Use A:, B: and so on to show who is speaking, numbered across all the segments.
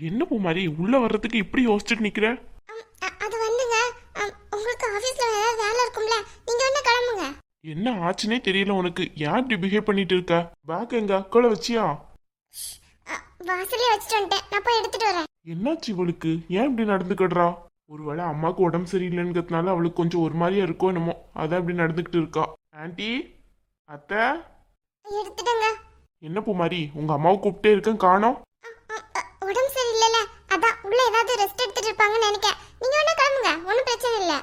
A: என்ன பூமாரி உள்ள வர்றதுக்கு இப்படி யோசிச்சுட்டு நிக்கிற?
B: அது வந்துங்க, உங்களுக்கு ஆபீஸ்ல ஏதாவது வேலை இருக்கும்ல, நீங்க வேணா கிளம்புங்க.
A: என்ன ஆச்சுன்னே தெரியல உனக்கு. ஏன் இப்படி பிஹேவ் பண்ணிட்டு இருக்க? பேக் எங்க அக்கால வச்சியா?
B: வாசல்ல வச்சுட்டு வந்துட்டேன், நான் போய் எடுத்துட்டு வரேன்.
A: என்னாச்சு இவளுக்கு? ஏன் இப்படி நடந்துக்கிடுறா? ஒருவேளை அம்மாவுக்கு உடம்பு சரியில்லைங்கிறதுனால அவளுக்கு கொஞ்சம் ஒரு மாதிரியா இருக்கோ என்னமோ, அதான் இப்படி நடந்துக்கிட்டு இருக்கா. ஆன்ட்டி, அத்தை,
B: எடுத்துடுங்க.
A: என்ன பூமாரி உங்க அம்மாவை கூப்பிட்டே இருக்கேன், காணோம்.
B: உடம்பு சரியில்லைல, அதான் உள்ள ஏதாவது ரெஸ்ட் எடுத்துட்டு இருப்பாங்கன்னு நினைக்கிறேன். நீங்க வேணா கிளம்புங்க, ஒன்றும் பிரச்சனை இல்லை.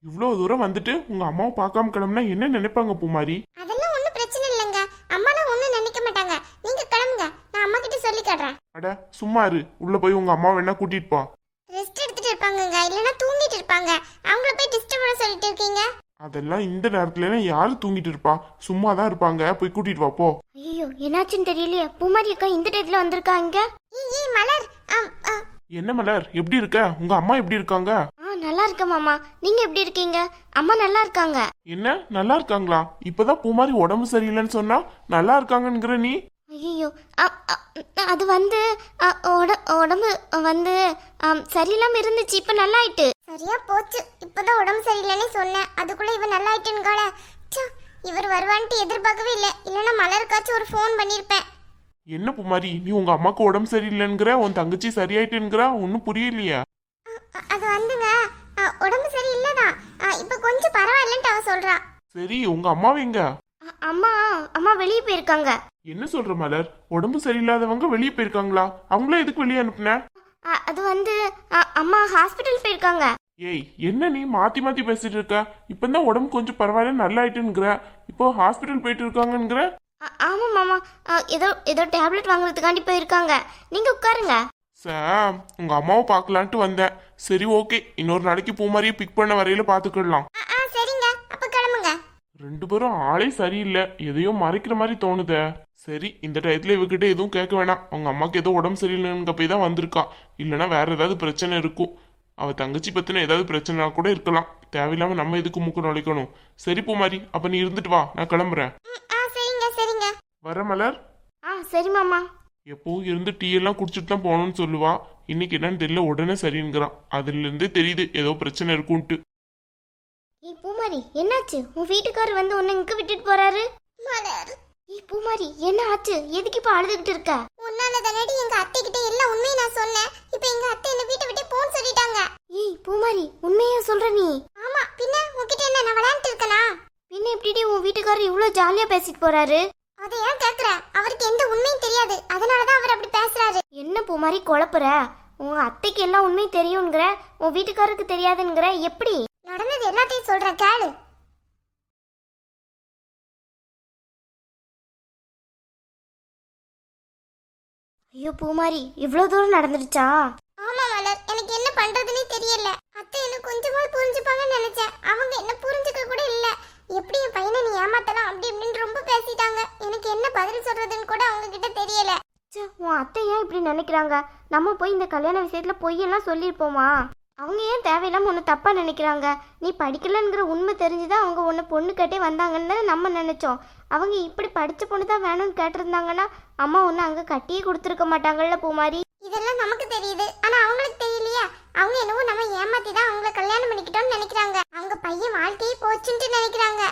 A: இவ்வளவு தூரம் வந்துட்டு உங்க அம்மாவை பார்க்காம கிளம்புனா என்ன நினைப்பாங்க பூமாரி?
B: அதெல்லாம் ஒன்றும் பிரச்சனை இல்லைங்க, அம்மாலாம் ஒன்றும் நினைக்க மாட்டாங்க. நீங்க கிளம்புங்க, நான் அம்மா கிட்ட சொல்லி காட்டுறேன்.
A: அட சும்மா இரு, உள்ள போய் உங்க அம்மாவை வேணா கூட்டிட்டு போ.
B: ரெஸ்ட் எடுத்துட்டு இருப்பாங்கங்க, இல்லைன்னா தூங்கிட்டு இருப்பாங்க. அவங்கள போய் டிஸ்டர்ப் பண்ண சொல்லிட்டு இருக்கீங்க.
A: அதெல்லாம் இந்த நேரத்துல யாரு தூங்கிட்டு இருப்பா? சும்மா தான் இருப்பாங்க, போய் கூட்டிட்டு வா போ.
C: ஐயோ என்னாச்சுன்னு தெரியலையே, பூமாரி அக்கா இந்த டேட்ல வந்திருக்காங்க.
B: ஏய் மலர்,
A: என்ன மலர், எப்படி இருக்க? உங்க அம்மா எப்படி இருக்காங்க?
C: நல்லா இருக்க மாமா, நீங்க எப்படி இருக்கீங்க? அம்மா நல்லா இருக்காங்க.
A: என்ன நல்லா இருக்காங்களா? இப்பதான் பூமாரி உடம்பு சரியில்லைன்னு சொன்னா நல்லா இருக்காங்கங்கிற நீ?
C: ஐயோ அது வந்து உடம்பு வந்து சரியில்லாம இருந்துச்சு, இப்ப நல்லா ஆயிட்டு.
B: சரியா போச்சு, இப்பதான் உடம்பு சரியில்லைன்னு சொன்னேன், அதுக்குள்ள இவ நல்லா ஆயிட்டுன்னுகால. இவர் வருவான்ட்டு எதிர்பார்க்கவே இல்லை, இல்லைன்னா மலருக்காச்சும் ஒரு ஃபோன் பண்ணிருப்பேன்.
A: என்ன பூமாரி நீ உங்க அம்மாக்கு உடம்பு சரியில்லைங்கிற, உன் தங்கச்சி சரியாயிட்டுங்கிற, ஒன்னும் புரியலையா?
B: அது வந்துங்க, உடம்பு சரியில்லைதான், இப்ப கொஞ்சம் பரவாயில்லன்ட்டு அவ சொல்றா.
A: சரி உங்க அம்மாவை எங்க?
C: அம்மா அம்மா வெளியே போயிருக்காங்க.
A: என்ன சொல்ற மலர்? உடம்பு சரியில்லாதவங்க வெளியே போயிருக்காங்களா? அவங்கள எதுக்கு வெளியே அனுப்புன?
C: அது வந்து அம்மா ஹாஸ்பிட்டல் போயிருக்காங்க.
A: ஏய் என்ன நீ மாத்தி மாத்தி பேசிட்டு இருக்க? இப்பதான் உடம்பு கொஞ்சம் பரவாயில்ல நல்லா ஆயிட்டுங்கிற, இப்போ ஹாஸ்பிட்டல் போயிட்டு இருக்காங்கங்கிற.
C: ஆமா மாமா, ஏதோ ஏதோ டேப்லெட் வாங்குறதுக்காண்டி போயிருக்காங்க. நீங்க உட்காருங்க.
A: சாம், உங்க அம்மாவை பார்க்கலான்ட்டு வந்தேன். சரி ஓகே, இன்னொரு நாளைக்கு பூமாரியை பிக் பண்ண வரையில பாத்துக்கிடலாம்.
B: சரிங்க, அப்ப கிளம்புங்க.
A: ரெண்டு பேரும் ஆளே சரியில்லை, எதையோ மறைக்கிற மாதிரி தோணுதே. சரி இந்த டயத்துல இவகிட்ட எதுவும் கேட்க வேணாம். அவங்க அம்மாக்கு ஏதோ உடம்பு சரியில்லைன்னு போய் தான் வந்திருக்கா, இல்லைன்னா வேற ஏதாவது பிரச்சனை இருக்கும். அவ தங்கச்சி பத்தின ஏதாவது பிரச்சனை கூட இருக்கலாம். தேவையில்லாம நம்ம எதுக்கு மூக்கு நுழைக்கணும்? சரி பூமாரி, அப்ப நீ இருந்துட்டு வா, நான் கிளம்புறேன்.
B: சரிங்க சரிங்க.
A: வர மலர்.
C: சரி மாமா.
A: எப்பவும் இருந்து டீ எல்லாம் குடிச்சிட்டு தான் போகணும்னு சொல்லுவா. இன்னைக்கு என்னன்னு தெரியல, உடனே சரிங்கிறான். அதுல இருந்தே தெரியுது ஏதோ பிரச்சனை இருக்கும்ட்டு.
C: ஏய் பூமாரி, என்னாச்சு? உன் வீட்டுக்காரர் வந்து உன்னை இங்க விட்டுட்டு போறாரு.
B: மலர்,
C: ஏய் பூமாரி, என்ன ஆச்சு? எதுக்கு இப்ப அழுதுகிட்டு இருக்க?
B: உன்னால தானடி எங்க அத்தை கிட்ட எல்லாம் உண்மையை நான் சொன்னேன். இப்போ எங்க அத்தை என்ன வீட்டை விட்டு போன்னு சொல்லிட்டாங்க.
C: ஏய் பூமாரி, உண்மையா சொல்ற நீ?
B: ஆமா, பின்ன உன்கிட்ட என்ன நான் விளையாண்டு இருக்கனா?
C: பின்ன எப்படிடி உன் வீட்டுக்காரர் இவ்வளவு ஜாலியா பேசிட்டு போறாரு?
B: அதை ஏன் கேக்குற? அவருக்கு எந்த உண்மையும் தெரியாது, அதனாலதான் அவர் அப்படி பேசுறாரு.
C: என்ன பூமாரி குழப்புற? உங்க அத்தைக்கு எல்லாம் உண்மையும் தெரியுங்கிற, உன் வீட்டுக்காரருக்கு தெரியாதுங்கிற, எப்படி?
B: நடந்தது எல்லாத்தையும் சொல்றேன் கேளு.
C: ஐயோ பூமாரி, இவ்வளவு தூரம் நடந்துடுச்சா?
B: ஆமா மலர், எனக்கு என்ன பண்றதுன்னே தெரியல. அத்தை என்ன கொஞ்சமா புரிஞ்சுப்பாங்கன்னு நினைச்சேன், அவங்க என்ன புரிஞ்சுக்க கூட இல்ல. எப்படி என் பையனை நீ ஏமாத்தலாம் அப்படி இப்படின்னு ரொம்ப பேசிட்டாங்க. எனக்கு என்ன பதில் சொல்றதுன்னு கூட அவங்க கிட்ட தெரியல.
C: உன் அத்தை ஏன் இப்படி நினைக்கிறாங்க? நம்ம போய் இந்த கல்யாண விஷயத்துல பொய்யெல்லாம் சொல்லியிருப்போமா? அவங்க ஏன் தேவையில்லாம ஒன்று தப்பா நினைக்கிறாங்க? நீ படிக்கலங்கிற உண்மை தெரிஞ்சுதான் அவங்க உன்னை பொண்ணு கேட்டே வந்தாங்கன்னு தானே நம்ம நினைச்சோம். அவங்க இப்படி படிச்ச பொண்ணு தான் வேணும்னு கேட்டிருந்தாங்கன்னா அம்மா ஒன்று அங்கே கட்டியே கொடுத்துருக்க மாட்டாங்கல்ல பூமாரி.
B: இதெல்லாம் நமக்கு தெரியுது, ஆனா அவங்களுக்கு தெரியலையா? அவங்க என்னவோ நம்ம ஏமாத்தி தான் அவங்கள கல்யாணம் பண்ணிக்கிட்டோம்னு நினைக்கிறாங்க. அவங்க பையன் வாழ்க்கையே போச்சுன்னு நினைக்கிறாங்க.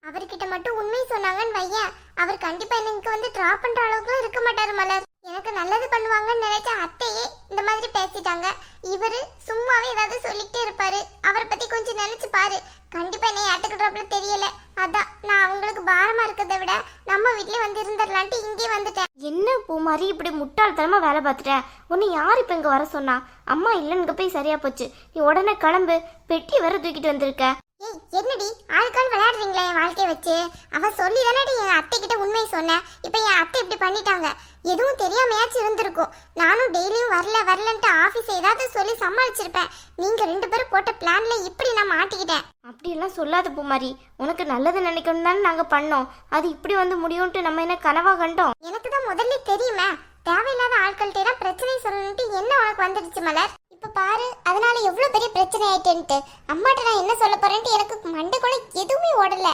B: அவர்கிட்ட மட்டும் உண்மை சொன்னாங்கன்னு வையன், அவர் கண்டிப்பா என்ன இங்க வந்து டிராப் பண்ற அளவுக்கு இருக்க மாட்டாரு மலர். எனக்கு நல்லது பண்ணுவாங்கன்னு நினைச்ச அத்தையே இந்த மாதிரி பேசிட்டாங்க. இவரு சும்மாவே ஏதாவது சொல்லிட்டே இருப்பாரு. அவரை பத்தி கொஞ்சம் நினைச்சு பாரு, கண்டிப்பா என்ன ஏத்துக்கிட்டாப்புல தெரியல. அதான் நான் அவங்களுக்கு பாரமா இருக்கிறத விட நம்ம வீட்லயே வந்து இருந்துடலான்ட்டு இங்கே வந்துட்டேன்.
C: என்ன பூமாரி இப்படி முட்டாள்தனமா வேலை பார்த்துட்ட? உன்னை யார் இப்ப இங்க வர சொன்னா? அம்மா இல்லைன்னு போய் சரியா போச்சு, நீ உடனே கிளம்பு. பெட்டி வேற தூக்கிட்டு வந்திருக்க.
B: ஏய் என்னடி ஆளுக்கால் விளையாடுறீங்களா என் வாழ்க்கைய வச்சு? அவ சொல்லி தானடி என் அத்தை கிட்ட உண்மையை சொன்னேன். இப்ப என் அத்தை இப்படி பண்ணிட்டாங்க. எதுவும் தெரியாமையாச்சும் இருந்திருக்கும். நானும் டெய்லியும் வரலன்ட்டு ஆபீஸ் ஏதாவது சொல்லி சமாளிச்சிருப்பேன். நீங்க ரெண்டு பேரும் போட்ட பிளான்ல இப்படி நான் மாட்டிக்கிட்டேன்.
C: அப்படியெல்லாம் சொல்லாத பூமாரி, உனக்கு நல்லது நினைக்கணும் தானே நாங்க பண்ணோம். அது இப்படி வந்து முடியும்ட்டு நம்ம என்ன கனவா கண்டோம்?
B: எனக்கு தான் முதல்ல தெரியுமே, தேவையில்லாத ஆட்கள்கிட்ட தான் பிரச்சனை சொல்லணும்ட்டு என்ன உனக்கு வந்துடுச்சு மலர்? இப்ப பாரு, அதனால எவ்வளவு பெரிய பிரச்சனை ஆயிட்டேன்ட்டு. அம்மாட்ட நான் என்ன சொல்ல போறேன்ட்டு எனக்கு மண்டைக்குள்ள எதுவுமே ஓடல.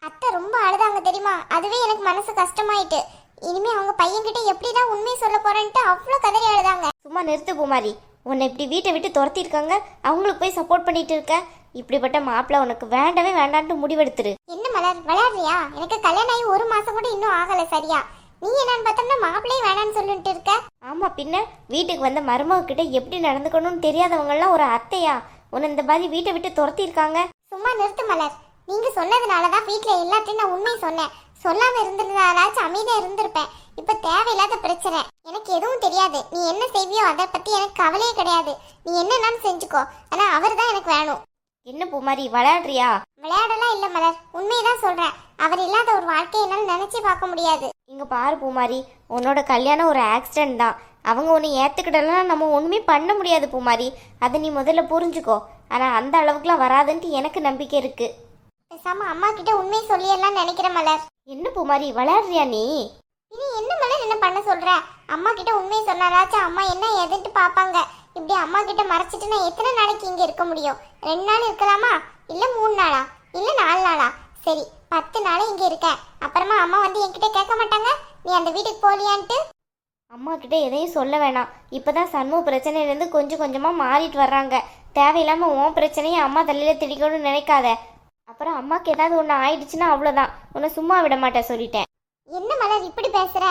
B: அத்தை ரொம்ப அழுதாங்க தெரியுமா? அதுவே எனக்கு மனசு கஷ்டமாயிட்டு. இனிமே அவங்க பையன்கிட்ட எப்படிதான் உண்மையை சொல்ல போறேன்ட்டு அவ்வளோ கதறி அழுதாங்க.
C: சும்மா சும்மா நிறுத்து பூமாரி. உன்னை இப்படி வீட்டை விட்டு துரத்திருக்காங்க, அவங்களுக்கு போய் சப்போர்ட் பண்ணிட்டு இருக்க. இப்படிப்பட்ட மாப்பிள்ளை உனக்கு வேண்டவே வேண்டான்ட்டு முடிவெடுத்துரு.
B: என்ன மலர் விளையாடுறியா? எனக்கு கல்யாணம் ஆகி 1 மாசம் கூட இன்னும் ஆகல சரியா? நீ என்னன்னு பார்த்தோம்னா மாப்பிள்ளையே வேணான்னு சொல்லிட்டு இருக்க.
C: ஆமா பின்ன, வீட்டுக்கு வந்த மருமக கிட்ட எப்படி நடந்துக்கணும்னு தெரியாதவங்கலாம் ஒரு அத்தையா உன்னை இந்த மாதிரி வீட்டை விட்டு துரத்திருக்காங்க?
B: சும்மா நிறுத்து மலர். நீங்க சொன்னதுனாலதான் வீட்டுல எல்லாத்தையும் நான் உண்மை சொன்னேன். சொல்லாம இருந்திருந்தாலாச்சும் அமைதியா இருந்திருப்பேன். இப்ப தேவையில்லாத பிரச்சனை. எனக்கு எதுவும் தெரியாது. நீ என்ன செய்வியோ அதை பத்தி எனக்கு கவலையே கிடையாது. நீ என்னன்னாலும் செஞ்சுக்கோ. ஆனா அவர் தான் எனக்கு வேணும்.
C: என்ன பூமாரி விளையாடுறியா?
B: விளையாடலாம் இல்ல மலர், உண்மையதான் சொல்றேன். அவர் இல்லாத ஒரு வாழ்க்கையை என்னால நினைச்சு பார்க்க முடியாது.
C: இங்க பாரு பூமாரி, உன்னோட கல்யாணம் ஒரு ஆக்சிடென்ட் தான். அவங்க உன்னை ஏத்துக்கிட்டலாம் நம்ம ஒண்ணுமே பண்ண முடியாது பூமாரி. அதை நீ முதல்ல புரிஞ்சுக்கோ. ஆனா அந்த அளவுக்குலாம் வராதுன்ட்டு எனக்கு நம்பிக்கை இருக்கு.
B: பேசாம அம்மா கிட்ட உண்மை சொல்லிடலாம் நினைக்கிறேன் மலர்.
C: என்ன பூமாரி விளையாடுறியா நீ?
B: இனி என்ன மலர் என்ன பண்ண சொல்ற? அம்மா கிட்ட உண்மையை சொன்னாலாச்சும் அம்மா என்ன எதுன்ட்டு பாப்பாங்க. இப்படி அம்மா கிட்ட மறைச்சிட்டு நான் எத்தனை நாளைக்கு இங்க இருக்க முடியும்? 2 நாள் இருக்கலாமா? இல்ல 3 நாளா? இல்ல 4 நாளா? சரி 10 நாள் இங்க இருக்கேன். அப்புறமா அம்மா வந்து என்கிட்ட கேட்க மாட்டாங்க நீ அந்த வீட்டுக்கு போலியான்ட்டு?
C: அம்மா கிட்ட எதையும் சொல்ல வேணாம். இப்பதான் சண்முக பிரச்சனையிலேருந்து கொஞ்சம் கொஞ்சமா மாறிட்டு வர்றாங்க. தேவையில்லாம உன் பிரச்சனையை அம்மா தலையில திடிக்கணும்னு நினைக்காத. அப்புறம் அம்மாக்கு ஏதாவது ஒன்று ஆயிடுச்சுன்னா அவ்வளோதான், உன்னை சும்மா விட மாட்டேன் சொல்லிட்டேன்.
B: என்ன மலர் இப்படி பேசுற?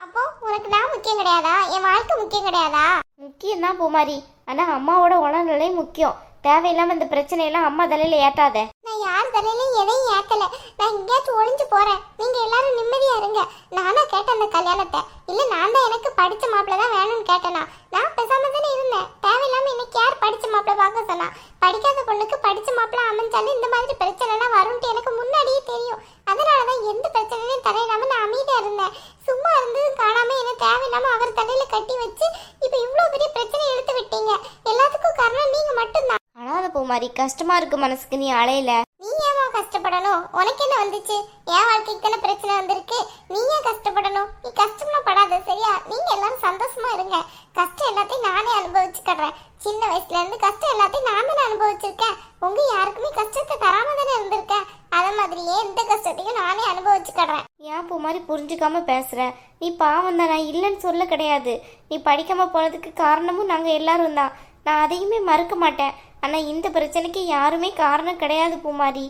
B: அப்போ உனக்கு நான் முக்கியம் கிடையாதா? என் வாழ்க்கை முக்கியம் கிடையாதா?
C: முக்கியம்தான் பூமாரி, ஆனால் அம்மாவோட உடல்நிலை முக்கியம். தேவையில்லாம இந்த பிரச்சனையெல்லாம் அம்மா தலையில ஏத்தாத.
B: நான் யார் தலையிலையும் எதையும் ஏத்தல. நான் எங்கேயாச்சும் ஒளிஞ்சு போறேன். நீங்க எல்லாரும் நிம்மதியா இருங்க. நானா கேட்டேன் அந்த கல்யாணத்தை? இல்ல நான் தான் எனக்கு படிச்ச மாப்பிள்ள தான் வேணும்னு கேட்டேனா? நான் பேசாம தானே இருந்தேன். தேவையில்லாம இன்னைக்கு யார் படிச்ச மாப்பிள்ள பார்க்க சொன்னா? படிக்காத பொண்ணுக்கு படிச்ச மாப்பிள்ள அமைஞ்சாலும் இந்த மாதிரி பிரச்சனை எல்லாம் வரும்ட்டு எனக்கு முன்னாடியே தெரியும். அதனாலதான் எந்த பிரச்சனையும் தலையிடாம நான் அமைதியா இருந்தேன். சும்மா இருந்தது காணாம என்ன தேவையில்லாம அவர் தலையில கட்டி வச்சு இப்ப இவ்வளவு பெரிய பிரச்சனை எடுத்து விட்டீங்க. எல்லாத்துக்கும் காரணம் நீங்க மட்டும்தான்.
C: அழாத பூமாரி, கஷ்டமா இருக்கு மனசுக்கு, நீ அலையில.
B: நீ ஏமா கஷ்டப்படணும்? உனக்கு என்ன வந்துச்சு? என் வாழ்க்கைக்கு தானே பிரச்சனை வந்திருக்கு. நீ ஏன் கஷ்டப்படணும்? நீ கஷ்டம்லாம் படாத சரியா? நீங்க எல்லாரும் சந்தோஷமா இருங்க. கஷ்டம் எல்லாத்தையும் நானே அனுபவிச்சுக்கிறேன். சின்ன வயசுல இருந்து கஷ்டம் எல்லாத்தையும் நான் தானே அனுபவிச்சிருக்கேன். உங்க யாருக்குமே கஷ்டத்தை தராம தானே இருந்திருக்கேன். அதே மாதிரியே இந்த கஷ்டத்தையும் நானே அனுபவிச்சுக்கிறேன்.
C: ஏன் பூமாரி புரிஞ்சுக்காம பேசுற? நீ பாவம் தான், நான் இல்லைன்னு சொல்ல கிடையாது. நீ படிக்காம போனதுக்கு காரணமும் நாங்க எல்லாரும் தான். நான் அதையுமே மறுக்க மாட்டேன். ஆனா இந்த பிரச்சனைக்கு யாருமே காரணம் கிடையாது பூமாரி.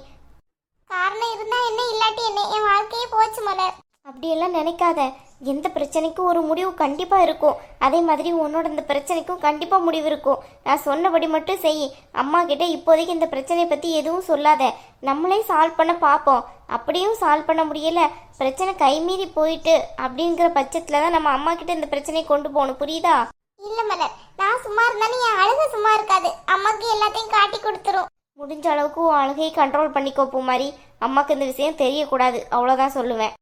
B: காரணம் இருந்தா என்ன, இல்லாட்டி என்ன? என் வாழ்க்கையே போச்சு மலர்.
C: அப்படியெல்லாம் நினைக்காத. எந்த பிரச்சனைக்கும் ஒரு முடிவு கண்டிப்பா இருக்கும். அதே மாதிரி உன்னோட இந்த பிரச்சனைக்கும் கண்டிப்பா முடிவு இருக்கும். நான் சொன்னபடி மட்டும் செய். அம்மா கிட்ட இப்போதைக்கு இந்த பிரச்சனையை பத்தி எதுவும் சொல்லாத. நம்மளே சால்வ் பண்ண பார்ப்போம். அப்படியும் சால்வ் பண்ண முடியல, பிரச்சனை கைமீறி போயிட்டு அப்படிங்கிற பட்சத்துல தான் நம்ம அம்மா கிட்ட இந்த பிரச்சனையை கொண்டு போகணும். புரியுதா?
B: இல்ல மலர், நான் சும்மா இருந்தாலும் என் அழுக சும்மா இருக்காது. அம்மாக்கு எல்லாத்தையும் காட்டி கொடுத்துரும்.
C: முடிஞ்ச அளவுக்கு உன் அழுகையை கண்ட்ரோல் பண்ணிக்கோ பூமாரி. அம்மாக்கு இந்த விஷயம் தெரியக்கூடாது, அவ்வளோதான் சொல்லுவேன்.